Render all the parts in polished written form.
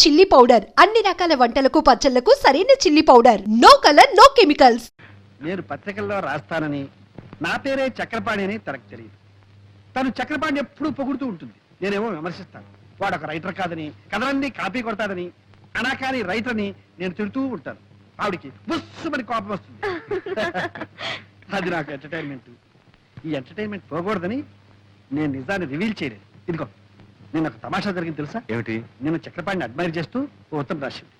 Chilli powder అన్ని రకాల వంటలకు పచ్చళ్లకు సరైన chilli powder. No colour no chemicals. నేను పత్రికల్లో రాస్తానని నా పేరే చక్రపాణి అని తనకు తెలియదు. తను చక్రపాణి ఎప్పుడూ పొగుడుతూ ఉంటుంది, నేనేమో విమర్శిస్తాను. వాడు ఒక రైటర్ కాదని, కథలన్నీ కాపీ కొడతాదని, అనాకాని రైటర్ అని నేను తిడుతూ ఉంటాను. ఆవిడికి బుస్సుమని కోపం వస్తుంది. అది నాకు ఎంటర్టైన్మెంట్. ఈ ఎంటర్టైన్మెంట్ పోకూడదని నేను నిజాన్ని రివీల్ చేయలేదు. ఇదిగో నేను ఒక తమాషా జరిగింది తెలుసా? ఏమిటి? నేను చక్రపాణిని అడ్మైర్ చేస్తూ ఓ ఉత్తరం రాసింది.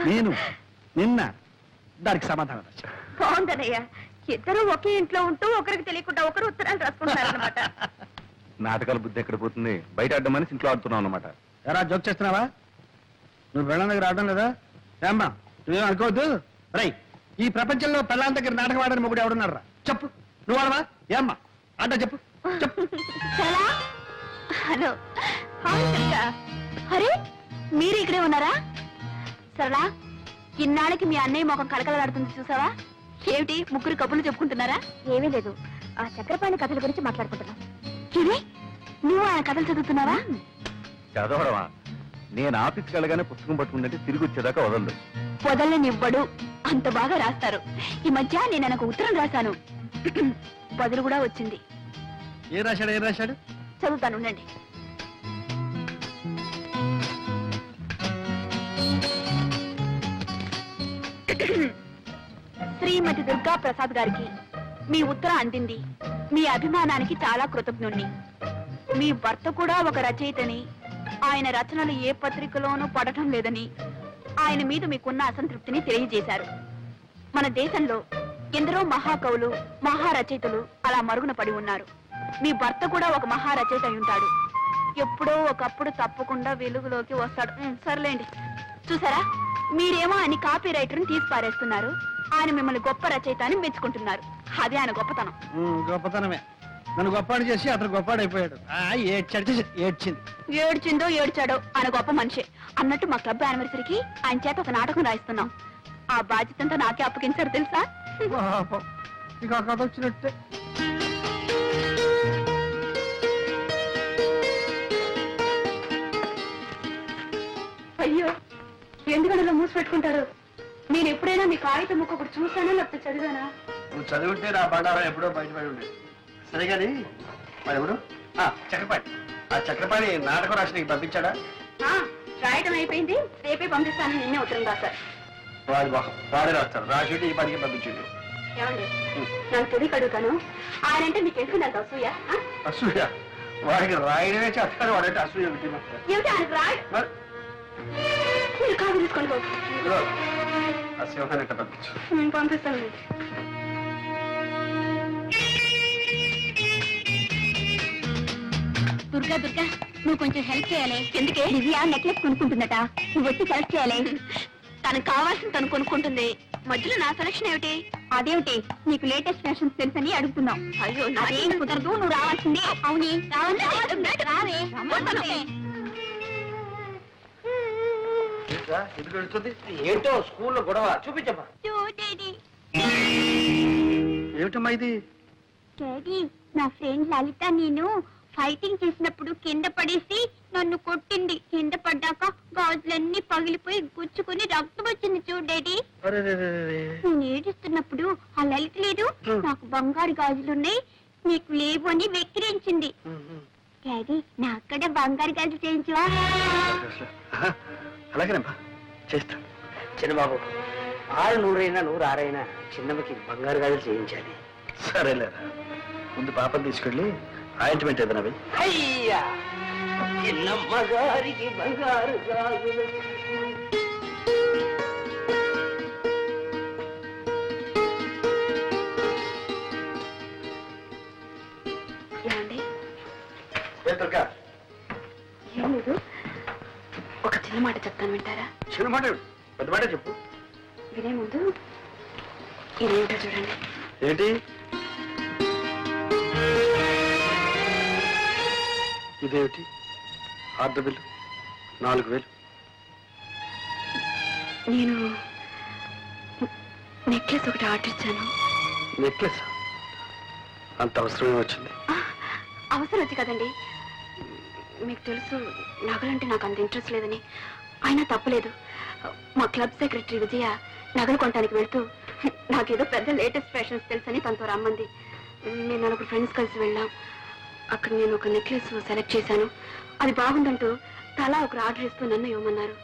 నేను నిన్న దానికి సమాధానం రాశాను. బాగుందనయ్యా, ఇద్దరు ఒకే ఇంట్లో ఉంటూ ఒకరికి తెలియకుండా ఒకరు ఉత్తరాలు రాసుకుంటారన్నమాట. నాటకాల బుద్ధి ఎక్కడ పోతుంది? బయట ఆడమని ఇంట్లో ఆడుతున్నావు అనమాట. ఎరా జోక్ చేస్తున్నావా? నువ్వు పెళ్ళాం దగ్గర ఆడడం లేదా? ఏమ్మా నువ్వేం అనుకోవద్దు. రై, ఈ ప్రపంచంలో పెళ్ళాం దగ్గర నాటకం ఆడని మొగుడు ఎవడున్నారా? చెప్పు. నువ్వు ఆడవా? ఏమ్మా ఆడ చెప్పు చెప్పు. హలో, అరే మీరు ఇక్కడే ఉన్నారా? సరళా, ఇన్నాళ్ళకి మీ అన్నయ్య మొఖం కలకలాడుతుంది చూసావా? ఏమిటి ముగ్గురు కబుర్లు చెప్పుకుంటున్నారా? ఏమీ లేదు, ఆ చక్రపాణి కథల గురించి మాట్లాడుకుంటున్నాం. నువ్వు ఆయన కథలు చదువుతున్నావా? చదవడమా? నేను ఆఫీస్కి వెళ్ళగానే పుస్తకం పట్టుకుంటే తిరిగి వచ్చేదాకా వదలదు. వదలనివ్వడు, అంత బాగా రాస్తారు. ఈ మధ్య నేను ఆయనకు ఉత్తరం రాశాను, బదులు కూడా వచ్చింది. ఏం రాశాడు? చదువుతాను ఉండండి. శ్రీమతి దుర్గా ప్రసాద్ గారికి మీ ఉత్తరం అందింది. మీ అభిమానానికి చాలా కృతజ్ఞుణ్ణి. మీ భర్త కూడా ఒక రచయితని, ఆయన రచనలు ఏ పత్రికలోనూ పడటం లేదని, ఆయన మీద మీకున్న అసంతృప్తిని తెలియజేశారు. మన దేశంలో ఎందరో మహాకవులు, మహారచయితలు అలా మరుగున పడి ఉన్నారు. మీ భర్త కూడా ఒక మహారచయిత అయి ఉంటాడు. ఎప్పుడో ఒకప్పుడు తప్పకుండా వెలుగులోకి వస్తాడు. సర్లేండి. చూసారా, మీరేమో ఆయన కాపీ రైటర్ని తీసి పారేస్తున్నారు. ఆయన మిమ్మల్ని గొప్ప రచయిత అని మెచ్చుకుంటున్నారు. అదే ఆయన గొప్పతనం. గొప్పతనమే. నన్ను గొప్పాడు చేసి అతను గొప్పాడైపోయాడు. ఏడ్చిందో ఏడ్చాడో ఆయన గొప్ప మనిషి. అన్నట్టు మా క్లబ్ యానివర్సరీకి ఆయన చేత ఒక నాటకం రాయిస్తున్నాం. ఆ బాధ్యతంతా నాకే అప్పగించారు తెలుసా? ఇక కథ వచ్చినట్టే. అయ్యో, ఎందుకలా మూసి పెట్టుకుంటారు? నేను ఎప్పుడైనా మీ కాగితం ముక్క ఒకటి చూసానా లేకపోతే చదివానా? నువ్వు చదివితే నా బండారం ఎప్పుడో బయటపడి ఉండేది. సరే కానీ మరి ఎవరు? చక్రపాణి. ఆ చక్రపాణి నాటకం రాసి నీకు పంపించాడా? రాయటం అయిపోయింది, రేపే పంపిస్తాను. నిన్నే ఉత్తరం రాశారు. వాడే రాస్తాడు. రాసి ఈ పనికి పంపించండి. ఏమండి, నాకు తెలియక అడుగుతాను, ఆయన అంటే మీకు ఎందుకు నాకు అసూయ? అసూయ? వాడికి రాయడమే చేస్తాడు. వాడంటే అసూయ ఏమిటి ఆయనకు రాయడం? మీరు కాదు తీసుకోండి బాబు. ఆ సింహాన్ని ఎట్లా పంపించు? నేను పంపిస్తాను. దుర్గా దుర్గా, నువ్వు కొంచెం హెల్ప్ చేయాలి. ఎందుకే? దివ్య నెక్లెస్ కొనుక్కుంటుందట, నువ్వు వచ్చి సెలెక్ట్ చేయాలి. తనకు కావాల్సింది తను కొనుక్కుంటుంది, మధ్యలో నా సెలక్షన్ ఏమిటి? అదేమిటి, నీకు లేటెస్ట్ ఫ్యాషన్స్ తెలుసని అడుగుతున్నావు. అయ్యో నాదేం కుదరదు, నువ్వు రావాల్సిందే. అవునే రావే. ఏంటో స్కూల్లో గొడవ చూపించమ్మా. ఏమిటమ్మా ఇది? నా ఫ్రెండ్ లలిత నేను ఫైటింగ్ చేసినప్పుడు కింద పడేసి నన్ను కొట్టింది. కింద పడ్డాక గాజులన్నీ పగిలిపోయి గుచ్చుకుని రక్తం వచ్చింది చూడు డాడీ. నేను ఏడుస్తున్నప్పుడు ఆ లలిత లేదు, నాకు బంగారు గాజులున్నాయి నీకు లేవు అని వెక్కిరించింది. డాడీ, నాకు కూడా బంగారు గాజులు చేయించవా? అలాగేనమ్మా, చేస్తా. చిన్నబాబు, 600 106 చిన్నమ్మకి బంగారు గాజులు చేయించాలి. సరేలేరా, ముందు పాపను తీసుకెళ్ళి ఆయింట్మెంట్ ఏదైనా. అయ్యా, చిన్నమ్మ గారికి బంగారు గాజులు. ఏం లేదు, ఒక చిన్న మాట చెప్తాను, వింటారా? చిన్న మాట? పెద్ద మాట చెప్పు. వినే ముందు ఇదేమిటో చూడండి. ఏంటి ఇదేమిటి? Order bill 4000. నేను నెక్లెస్ ఒకటి ఆర్డర్ ఇచ్చాను. నెక్లెస్? అంత అవసరమే వచ్చింది? అవసరం వచ్చి కదండి, మీకు తెలుసు నగలంటే నాకు అంత ఇంట్రెస్ట్ లేదని. అయినా తప్పలేదు. మా క్లబ్ సెక్రటరీ విజయ నగలు కొనడానికి వెళ్తూ నాకేదో పెద్ద లేటెస్ట్ ఫ్యాషన్స్ తెలుసని తనతో రమ్మంది. మేము 4 ఫ్రెండ్స్ కలిసి వెళ్ళాం. అక్కడ నేను ఒక నెక్లెస్ సెలెక్ట్ చేశాను. అది బాగుందంటూ తలా ఒకరు ఆర్డర్ ఇస్తూ నన్ను ఇవ్వమన్నారు.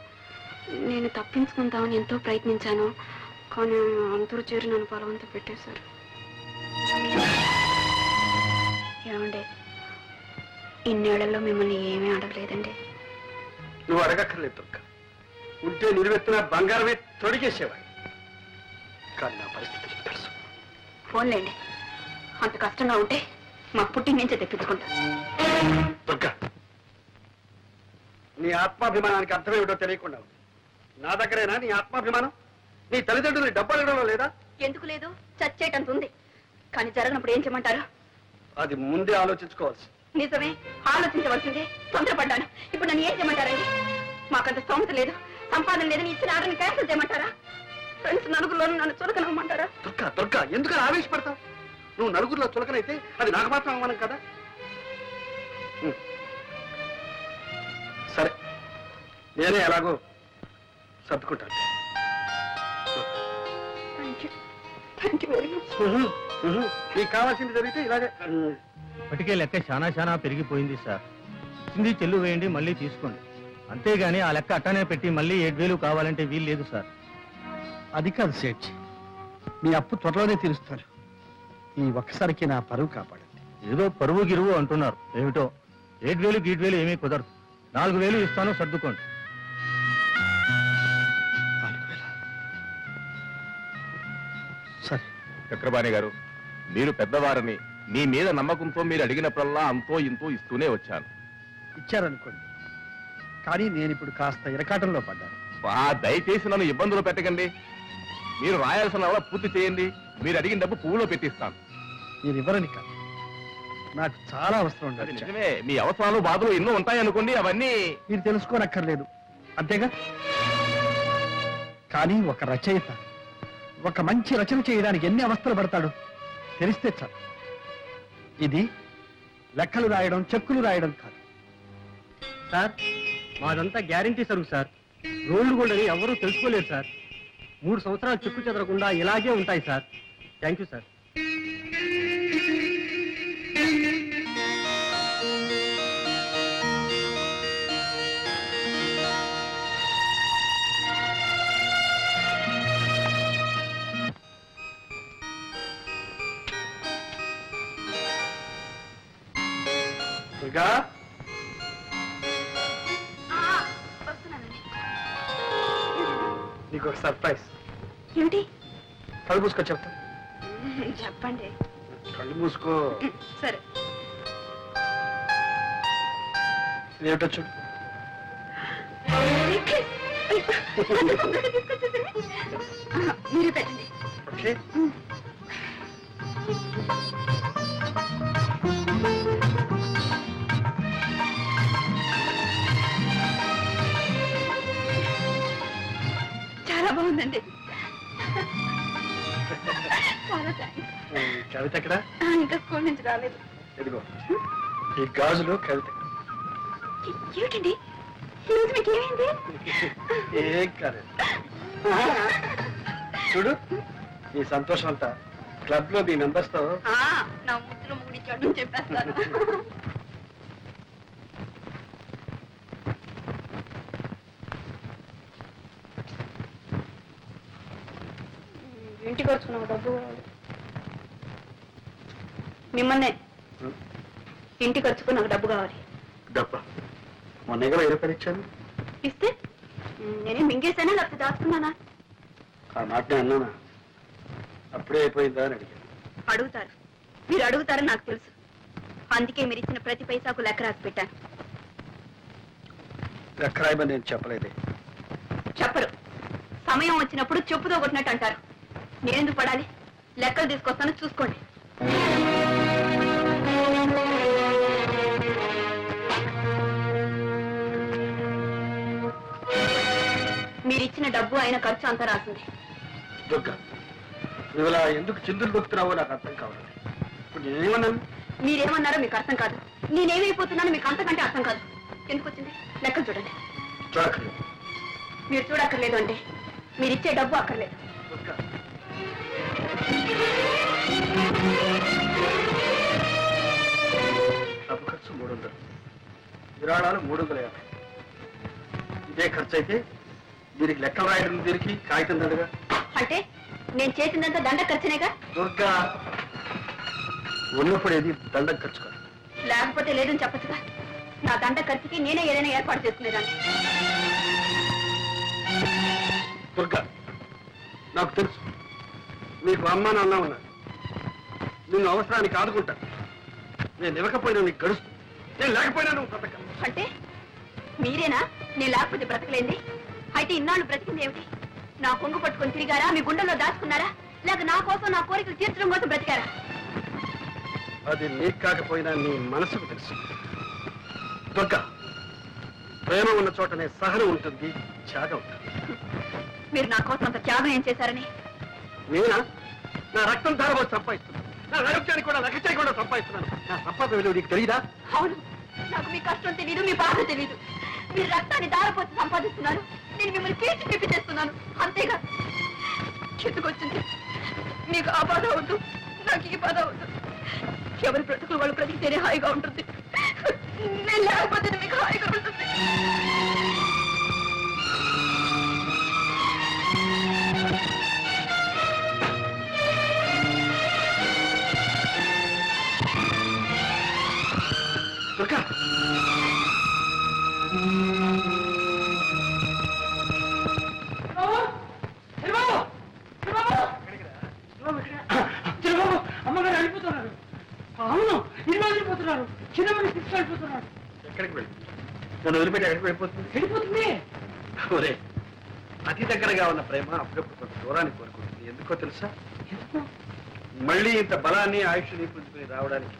నేను తప్పించుకుందామని ఎంతో ప్రయత్నించాను. కానీ అందరూ చేరి నన్ను బలవంతం పెట్టేశారు. ఏమండి, ఇన్నేళ్లలో మిమ్మల్ని ఏమీ అడగలేదండి. నువ్వు అడగక్కర్లేదు దుర్గ. ఉంటే నిలువెత్తిన బంగారమే తొడిగేసేవాడి. కానీ నా పరిస్థితి నీకు తెలుసు. ఫోన్లేండి, అంత కష్టంగా ఉంటే మా పుట్టి నుంచే తెప్పించుకుంటా. దుర్గ, నీ ఆత్మాభిమానానికి అర్థమేమిటో తెలియకుండా ఉంది. నా దగ్గరేనా నీ ఆత్మాభిమానం? నీ తల్లిదండ్రులు డబ్బు అడగడంలో లేదా? ఎందుకు లేదు, చచ్చేటంత ఉంది. కానీ జరగనప్పుడు ఏం చేయమంటారు? అది ముందే ఆలోచించుకోవాల్సి. నిజమే, ఆలోచించవలసిందే. తొందరపడ్డాను. ఇప్పుడు నన్ను ఏం చేయమంటారండి? మాకంత స్తోమత లేదు, సంపాదన లేదని ఇచ్చిన ఆర్డర్ని క్యాన్సిల్ చేయమంటారా? ఫ్రెండ్స్ నలుగురిలోనూ నన్ను చులకనవ్వమంటారా? దుర్గ దుర్గ, ఎందుకు ఆవేశపడతావు? నువ్వు నలుగురిలో చులకనైతే అది నాకు మాత్రం అవమానం కదా. సరే, నేనే ఎలాగో సర్దుకుంటాను. Thank you very much. నీకు కావాల్సింది జరిగితే ఇలాగే. ఇప్పటికే లెక్క చాలా పెరిగిపోయింది సార్. చింది చెల్లు వేయండి, మళ్ళీ తీసుకోండి. అంతేగాని ఆ లెక్క అట్టనే పెట్టి మళ్ళీ 7,000 కావాలంటే వీలు లేదు సార్. అది కాదు సేఠ్, మీ అప్పు త్వరలోనే తీరుస్తారు. ఈ ఒక్కసారికి నా పరువు కాపాడండి. ఏదో పరువు గిరువు అంటున్నారు. ఏమిటో 7,000 గీట్వేలు ఏమీ కుదరదు. 4,000 ఇస్తాను, సర్దుకోండి. 4,000. సరే. చక్రపాణి గారు, మీరు పెద్దవారని మీ మీద నమ్మకంతో మీరు అడిగినప్పుడల్లా అంతో ఇంతో ఇస్తూనే వచ్చాను. ఇచ్చారనుకోండి, కానీ నేను ఇప్పుడు కాస్త ఇరకాటంలో పడ్డాను. దయచేసి నన్ను ఇబ్బందులు పెట్టకండి. మీరు రాయాల్సిన అలా పూర్తి చేయండి. మీరు అడిగిన డబ్బు పువ్వులో పెట్టిస్తాను. మీరు ఇవ్వరని కాదు, నాకు చాలా అవసరం అది ఉండదు. నిజమే, మీ అవసరాలు బాధలు ఎన్నో ఉంటాయనుకోండి, అవన్నీ మీరు తెలుసుకోనక్కర్లేదు, అంతేగా. కానీ ఒక రచయిత ఒక మంచి రచన చేయడానికి ఎన్ని అవస్థలు పడతాడు తెలిస్తే చాలు. ఇది లెక్కలు రాయడం, చెక్కులు రాయడం కాదు. సార్, మాదంతా గ్యారంటీ సరుకు సార్. రోల్డ్ గోల్డ్ అని ఎవరూ తెలుసుకోలేరు సార్. 3 సంవత్సరాలు చెక్కు చెదరకుండా ఇలాగే ఉంటాయి sir. Thank you sir. Durga, వస్తున్నానండి. నీకు ఒక సర్ప్రైజ్. ఏమిటి? కళ్ళు మూసుకో, చెప్తా. చెప్పండి. కళ్ళు మూసుకో. సరే. ఏమిటో చూడు. మీరే పెట్టండి. ఓకే. చాలా బాగుందండి. చాలా థ్యాంక్స్. కవిత ఎక్కడ? ఇంకా స్కూల్ నుంచి రాలేదు. ఇదిగో ఈ గాజులు కవిత. ఏమిటండి ఈరోజు మీకు ఏమైంది? ఏం కాలేదు. చూడు, ఈ సంతోషం అంతా క్లబ్ లో మీ మెంబర్స్ తో. నా ముద్దులో ముగిడిచాడు చెప్పేస్తాను. ఇంటికి వచ్చుకున్నావు డబ్బు మిమ్మల్నే. ఇంటికి వచ్చుకుని నాకు డబ్బు కావాలి. డబ్బా? మొన్న 20 రూపాయలు ఇచ్చాను. ఇస్తే నేనే మింగేసానా లేకపోతే దాచుకున్నానా? ఆ మాట అన్నానా? అప్పుడే అయిపోయిందా అని అడిగాను. అడుగుతారు, మీరు అడుగుతారని నాకు తెలుసు. అందుకే మీరు ఇచ్చిన ప్రతి పైసాకు లెక్క రాసి పెట్టాను. లెక్క రాయమని నేను చెప్పలేదే. చెప్పరు. సమయం వచ్చినప్పుడు చెప్పుతో కొట్టినట్టు అంటారు. నేనెందుకు పడాలి? లెక్కలు తీసుకొస్తాను, చూసుకోండి. మీరిచ్చిన డబ్బు అయిన ఖర్చు అంతా రాసింది. దుర్గా, నువ్వు ఇలా ఎందుకు చిందులు దొక్కుతున్నావో నాకు అర్థం కావాలి. ఇప్పుడు నేనేమన్నాను? మీరేమన్నారో మీకు అర్థం కాదు. నేనేమైపోతున్నానో మీకు అంతకంటే అర్థం కాదు. ఎందుకు వచ్చింది? లెక్కలు చూడండి. చూడక్కర్లేదు. మీరు చూడక్కర్లేదు అంటే మీరు ఇచ్చే డబ్బు అక్కర్లేదు. దుర్గా, డబ్బు ఖర్చు 300, విరాళాలు 350. ఇదే ఖర్చు అయితే దీనికి లెక్కలు రాయడం దీనికి కాగితం దండగా. అంటే నేను చేసిందంతా దండ ఖర్చునేగా. దుర్గా, ఉన్నప్పుడేది దండ ఖర్చు కాదు. లేకపోతే లేదని చెప్పచ్చుగా. నా దండ ఖర్చుకి నేనే ఏదైనా ఏర్పాటు చేసుకునేదాన్ని. దుర్గా, నాకు తెలుసు నీకు అమ్మ నాన్న ఉన్నారు. నిన్ను అవసరానికి ఆదుకుంటా. నేను ఇవ్వకపోయినా నీకు గడుస్తు, నేను లేకపోయినా నువ్వు బ్రతక. అంటే మీరేనా నేను లేకపోతే బ్రతకలేంది? అయితే ఇన్నాళ్ళు బ్రతికింది ఏమిటి? నా కొంగు పట్టుకొని తిరిగారా? మీ గుండెల్లో దాచుకున్నారా? లేక నా కోసం నా కోరికలు తీర్చడం కోసం బ్రతికారా? అది నీకు కాకపోయినా నీ మనసుకు తెలుసు. దుర్గా, ప్రేమ ఉన్న చోటనే సహనం ఉంటుంది, త్యాగం ఉంటుంది. మీరు నా కోసం అంత త్యాగం ఏం చేశారని? నేనా? నా రక్తం ధారపోసి సంపాదిస్తున్నాను. నా ఆరోగ్యాన్ని కూడా లెక్క చేయకుండా సంపాదిస్తున్నాను. నా సంపాదన విలువ నీకు తెలియదా? అవును, నాకు మీ కష్టం తెలీదు, మీ బాధ తెలీదు. మీరు రక్తాన్ని దారపోసి సంపాదిస్తున్నారు, నేను మిమ్మల్ని పీల్చి పిప్పి చేస్తున్నాను, అంతేగా. చెట్టుకొచ్చింది మీకు ఆ బాధ వద్దు, నాకు ఈ బాధ వద్దు. ఎవరి బ్రతుకులు వాళ్ళు బ్రతికితేనే హాయిగా ఉంటుంది. నేను లేకపోతే మీకు హాయిగా ఉంటుంది. దుర్గా, అమ్మగారు వెళ్ళిపోతున్నారు. అవును, ఇల్లు వెళ్ళిపోతున్నారు. చిన్నమని తీసుకెళ్ళిపోతున్నారు. ఎక్కడికి వెళ్ళి నన్ను వదిలిపెట్టి ఎక్కడికి వెళ్ళిపోతుంది? వెళ్ళిపోతుంది. ఒరే, అతి దగ్గరగా ఉన్న ప్రేమ అప్పుడప్పుడు కొంత దూరానికి కోరుకుంటుంది. ఎందుకో తెలుసా? మళ్ళీ ఇంత బలాన్ని ఆయుష్ని పుంజుకుని రావడానికి